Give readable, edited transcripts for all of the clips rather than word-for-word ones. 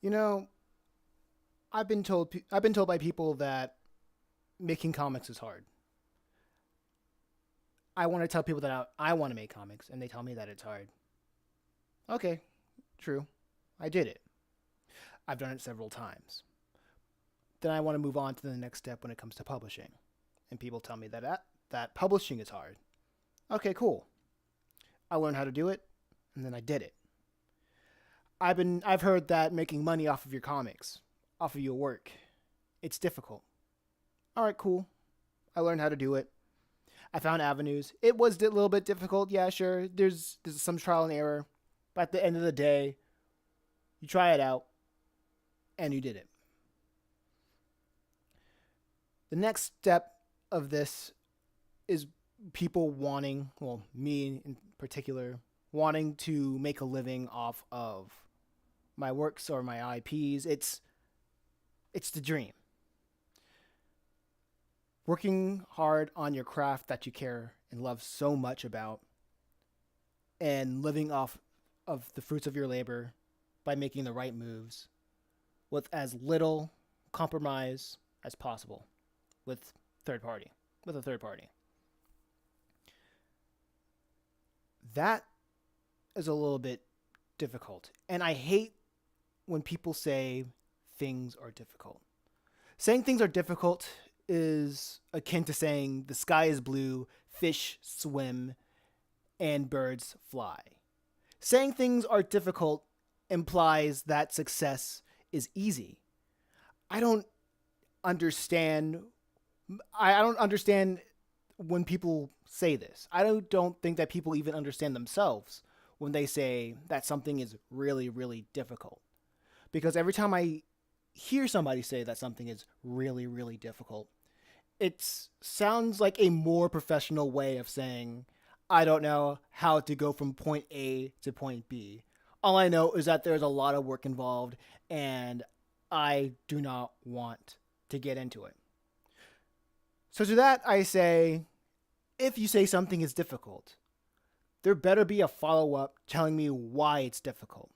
You know, I've been told by people that making comics is hard. I want to tell people that I want to make comics, and they tell me that it's hard. Okay, true. I did it. I've done it several times. Then I want to move on to the next step when it comes to publishing, and people tell me that publishing is hard. Okay, cool. I learned how to do it, and then I did it. I've heard that making money off of your comics, off of your work, it's difficult. All right, cool. I learned how to do it. I found avenues. It was a little bit difficult, yeah, sure. There's some trial and error, but at the end of the day, you try it out and you did it. The next step of this is people wanting, well, me in particular, wanting to make a living off of my works or my IPs. It's the dream. Working hard on your craft that you care and love so much about and living off of the fruits of your labor by making the right moves with as little compromise as possible with third party with a third party. That is a little bit difficult. And I hate when people say things are difficult. Saying things are difficult is akin to saying the sky is blue, fish swim, and birds fly. Saying things are difficult implies that success is easy. I don't understand I don't understand when people say this. I don't think that people even understand themselves when they say that something is really really difficult. Because every time I hear somebody say that something is really really difficult, it sounds like a more professional way of saying I don't know how to go from point A to point B. All I know is that there's a lot of work involved and I do not want to get into it. So to that I say if you say something is difficult, there better be a follow up telling me why it's difficult.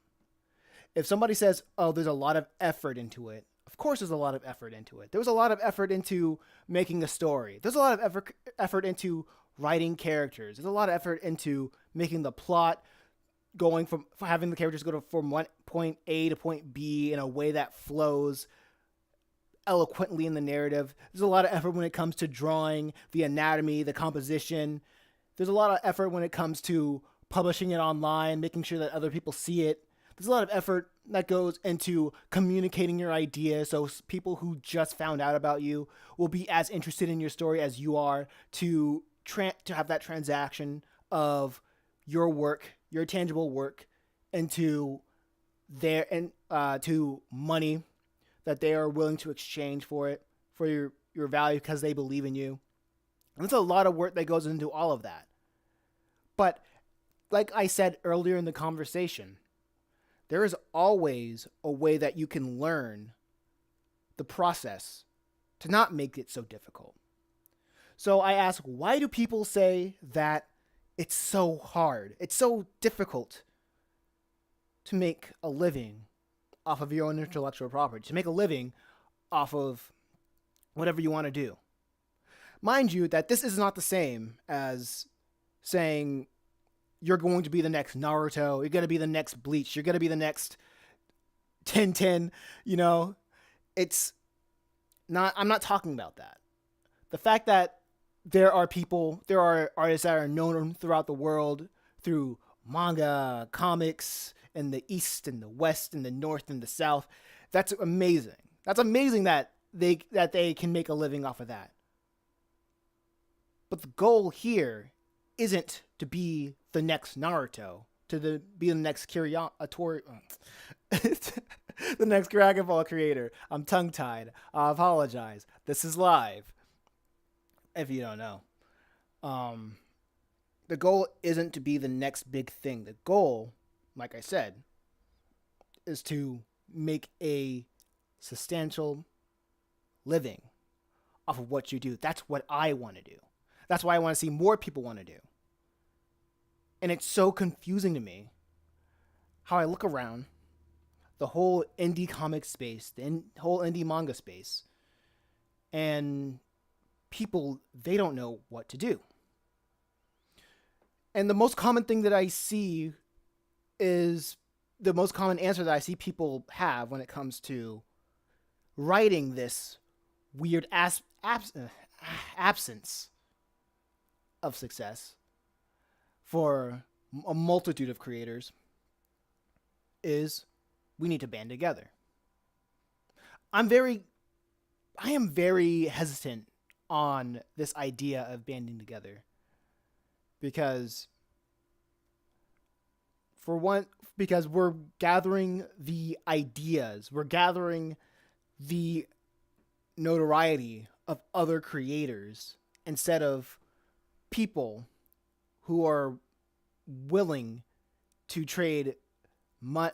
If somebody says, "Oh, there's a lot of effort into it," of course there's a lot of effort into it. There was a lot of effort into making a story. There's a lot of effort into writing characters. There's a lot of effort into making the plot going from having the characters go from one point A to point B in a way that flows eloquently in the narrative. There's a lot of effort when it comes to drawing the anatomy, the composition. There's a lot of effort when it comes to publishing it online, making sure that other people see it. There's a lot of effort that goes into communicating your idea so people who just found out about you will be as interested in your story as you are to have that transaction of your work, your tangible work into their and to money that they are willing to exchange for it for your value because they believe in you. And there's a lot of work that goes into all of that. But like I said earlier in the conversation, there is always a way that you can learn the process to not make it so difficult. So I ask, why do people say that it's so hard? It's so difficult to make a living off of your own intellectual property, to make a living off of whatever you want to do. Mind you, that this is not the same as saying you're going to be the next Naruto, you're going to be the next Bleach, you're going to be the next Tintin, you know? It's not, I'm not talking about that. The fact that there are artists that are known throughout the world through manga, comics, in the East and the West and the North and the South, that's amazing. That's amazing that they can make a living off of that. But the goal here isn't to be the next Naruto, be the next the next Dragon Ball creator. I'm tongue tied. I apologize. This is live. If you don't know, um, the goal isn't to be the next big thing. The goal, like I said, is to make a substantial living off of what you do. That's what I want to do. That's why I want to see more people want to do. And it's so confusing to me how I look around. the whole indie comic space, whole indie manga space, and people, they don't know what to do. And the most common thing that I see is the most common answer that I see people have when it comes to writing this weird absence of success for a multitude of creators is we need to band together. I am very hesitant on this idea of banding together because for one, because we're gathering the ideas, we're gathering the notoriety of other creators instead of people who are willing to trade money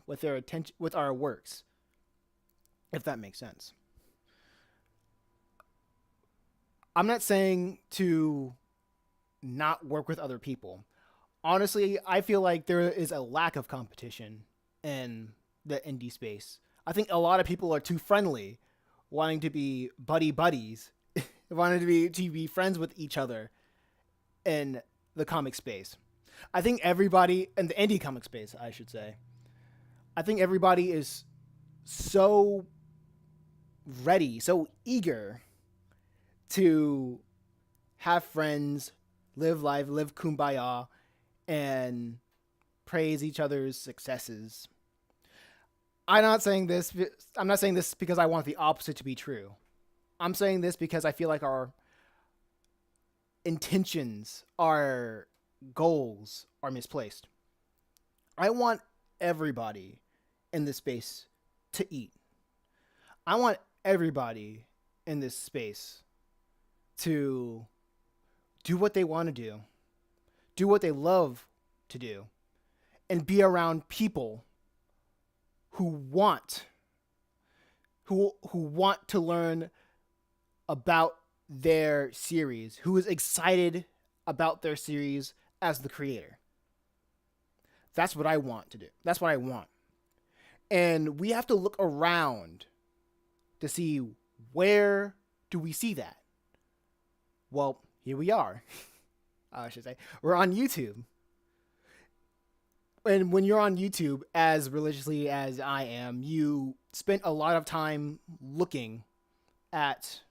with their attention, with our works, if that makes sense. I'm not saying to not work with other people. Honestly, I feel like there is a lack of competition in the indie space. I think a lot of people are too friendly, wanting to be buddies, wanting to be friends with each other in the comic space. I think everybody in the indie comic space, I should say, I think everybody is so ready, so eager to have friends, live life, live kumbaya, and praise each other's successes. I'm not saying this because I want the opposite to be true. I'm saying this because I feel like our intentions, our goals are misplaced. I want everybody in this space to eat. I want everybody in this space to do what they want to do what they love to do, and be around people who want to learn about their series, who is excited about their series as the creator. That's what I want to do. That's what I want. And we have to look around to see, where do we see that? Well, here we are. I should say, we're on YouTube. And when you're on YouTube as religiously as I am, you spend a lot of time looking at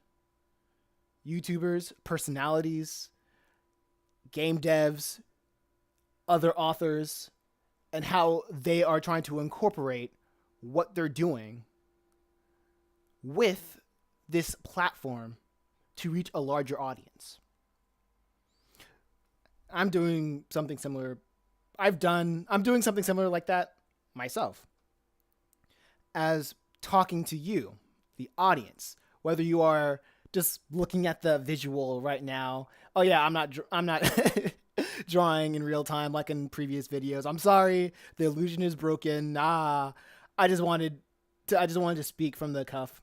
YouTubers, personalities, game devs, other authors, and how they are trying to incorporate what they're doing with this platform to reach a larger audience. I'm doing something similar. I'm doing something similar like that myself. As talking to you, the audience, whether you are just looking at the visual right now. Oh yeah, I'm not drawing in real time like in previous videos. I'm sorry, the illusion is broken. I just wanted to speak from the cuff,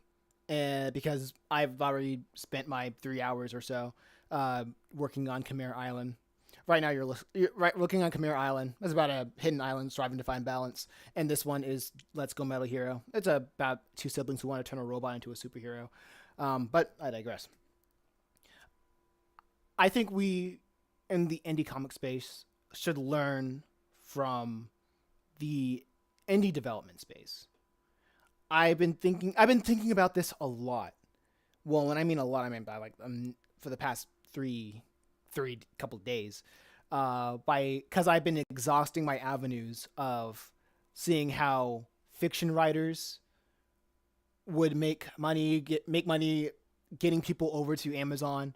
and because I've already spent my 3 hours or so working on Chimera Island. Right now, you're looking on Chimera Island. It's about a hidden island striving to find balance. And this one is Let's Go Metal Hero. It's about two siblings who want to turn a robot into a superhero. But I digress. I think we, in the indie comic space, should learn from the indie development space. I've been thinking about this a lot. Well, when I mean a lot, I mean by for the past three couple of days, because I've been exhausting my avenues of seeing how fiction writers would make money getting people over to Amazon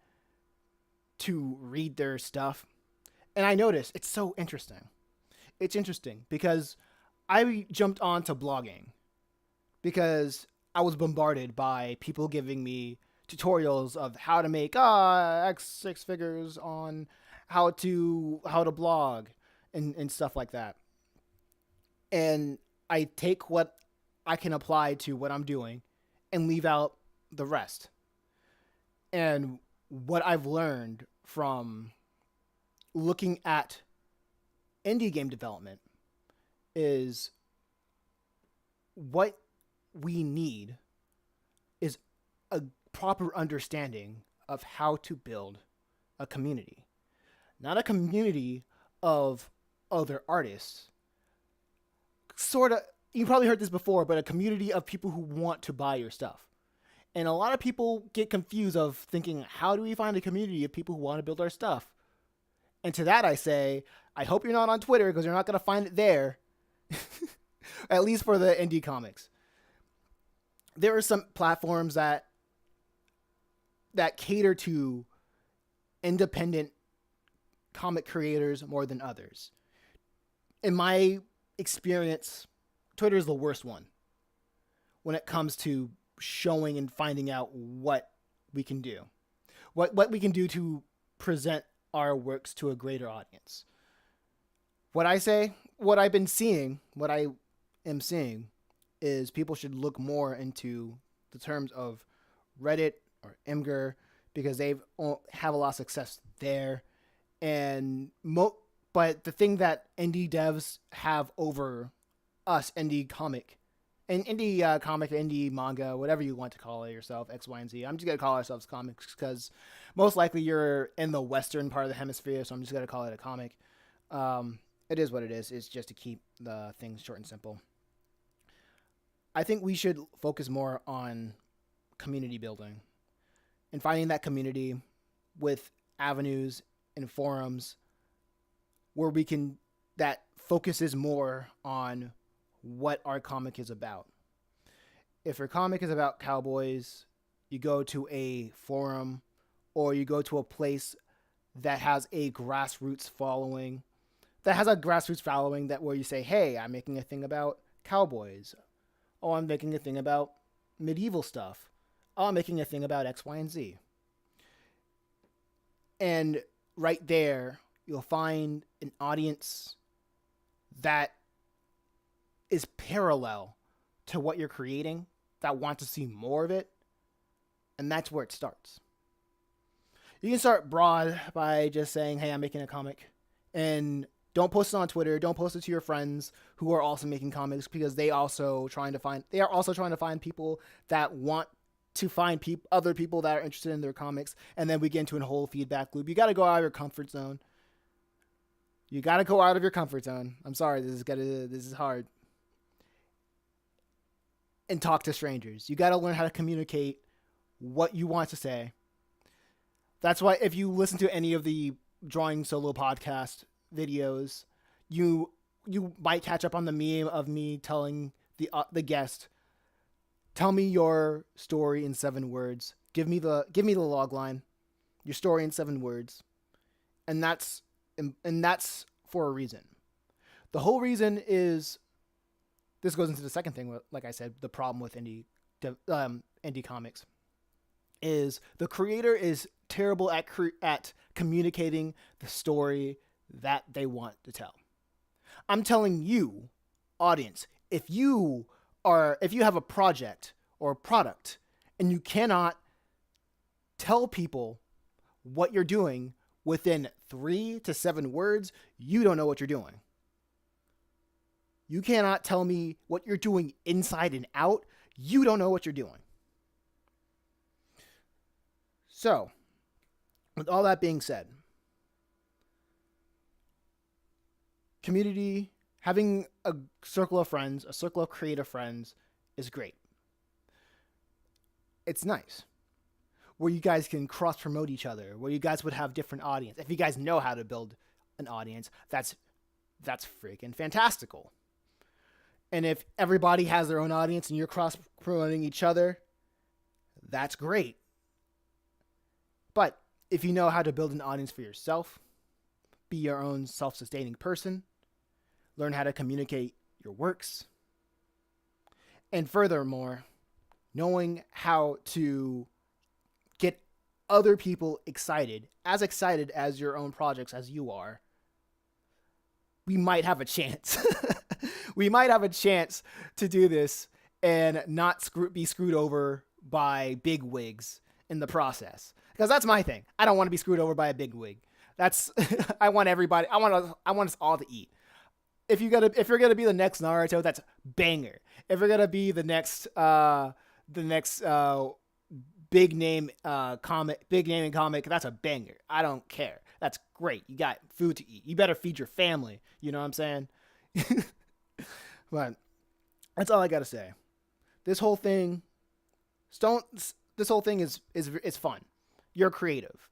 to read their stuff. And I noticed it's so interesting. It's interesting because I jumped onto blogging because I was bombarded by people giving me tutorials of how to make six figures on how to blog and stuff like that. And I take what I can apply to what I'm doing and leave out the rest. And what I've learned from looking at indie game development is what we need is a proper understanding of how to build a community. Not a community of other artists. Sort of, you probably heard this before, but a community of people who want to buy your stuff. And a lot of people get confused of thinking, how do we find a community of people who want to build our stuff? And to that I say, I hope you're not on Twitter because you're not going to find it there. At least for the indie comics. There are some platforms that cater to independent comic creators more than others. In my experience, Twitter is the worst one when it comes to showing and finding out what we can do. What we can do to present our works to a greater audience. What I am seeing is people should look more into the terms of Reddit or Imgur because they have a lot of success there. But the thing that indie devs have over us, indie comic, indie manga, whatever you want to call it yourself, X, Y, and Z. I'm just going to call ourselves comics because most likely you're in the western part of the hemisphere, so I'm just going to call it a comic. It is what it is. It's just to keep the things short and simple. I think we should focus more on community building and finding that community with avenues and forums where that focuses more on what our comic is about. If your comic is about cowboys, you go to a forum or you go to a place that has a grassroots following, that where you say, hey, I'm making a thing about cowboys. Oh, I'm making a thing about medieval stuff. Oh, I'm making a thing about X, Y, and Z. And right there, you'll find an audience that is parallel to what you're creating, that want to see more of it. And that's where it starts. You can start broad by just saying, hey, I'm making a comic. And don't post it on Twitter. Don't post it to your friends who are also making comics because they are also trying to find people that want to find other people that are interested in their comics. And then we get into a whole feedback loop. You got to go out of your comfort zone. I'm sorry, this is hard. And talk to strangers. You got to learn how to communicate what you want to say. That's why if you listen to any of the Drawing Solo podcast videos, you might catch up on the meme of me telling the guest, tell me your story in 7 words. Give me the log line, your story in 7 words. And that's for a reason. The whole reason is, this goes into the second thing, like I said, the problem with indie comics is the creator is terrible at communicating the story that they want to tell. I'm telling you, audience, if you have a project or a product and you cannot tell people what you're doing within 3 to 7 words, you don't know what you're doing. You cannot tell me what you're doing inside and out. You don't know what you're doing. So, with all that being said, community, having a circle of friends, a circle of creative friends is great. It's nice. Where you guys can cross-promote each other, where you guys would have different audience. If you guys know how to build an audience, that's freaking fantastical. And if everybody has their own audience and you're cross-promoting each other, that's great. But if you know how to build an audience for yourself, be your own self-sustaining person, learn how to communicate your works, and furthermore, knowing how to get other people excited as your own projects as you are, we might have a chance. We might have a chance to do this and not be screwed over by big wigs in the process. Because that's my thing. I don't want to be screwed over by a big wig. I want everybody. I want us all to eat. if you're gonna be the next Naruto, that's banger. If you're gonna be the next big name in comic, that's a banger. I don't care. That's great. You got food to eat. You better feed your family. You know what I'm saying? But that's all I gotta say. This whole thing, don't. This whole thing is fun. You're creative.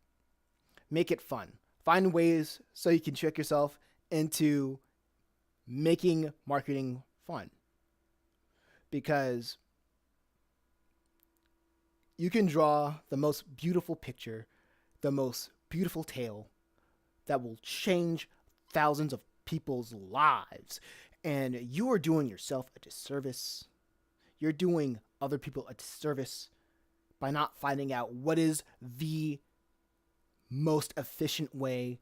Make it fun. Find ways so you can trick yourself into making marketing fun. Because you can draw the most beautiful picture, the most beautiful tale that will change thousands of people's lives. And you are doing yourself a disservice. You're doing other people a disservice by not finding out what is the most efficient way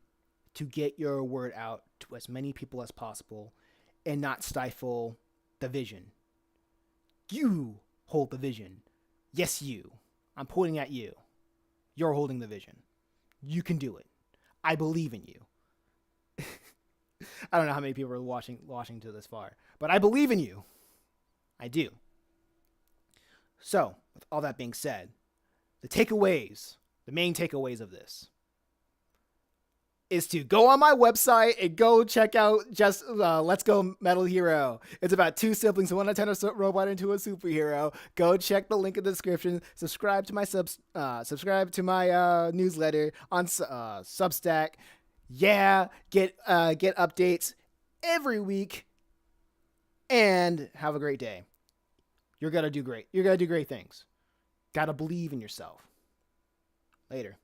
to get your word out to as many people as possible and not stifle the vision. You hold the vision. Yes, you. I'm pointing at you. You're holding the vision. You can do it. I believe in you. I don't know how many people are watching to this far, but I believe in you. I do. So, with all that being said, the main takeaways of this is to go on my website and go check out just Let's Go Metal Hero. It's about two siblings, one a tennis robot into a superhero. Go check the link in the description. Subscribe to my newsletter on Substack. Yeah, get updates every week, and have a great day. You're gonna do great. You're gonna do great things. Gotta believe in yourself. Later.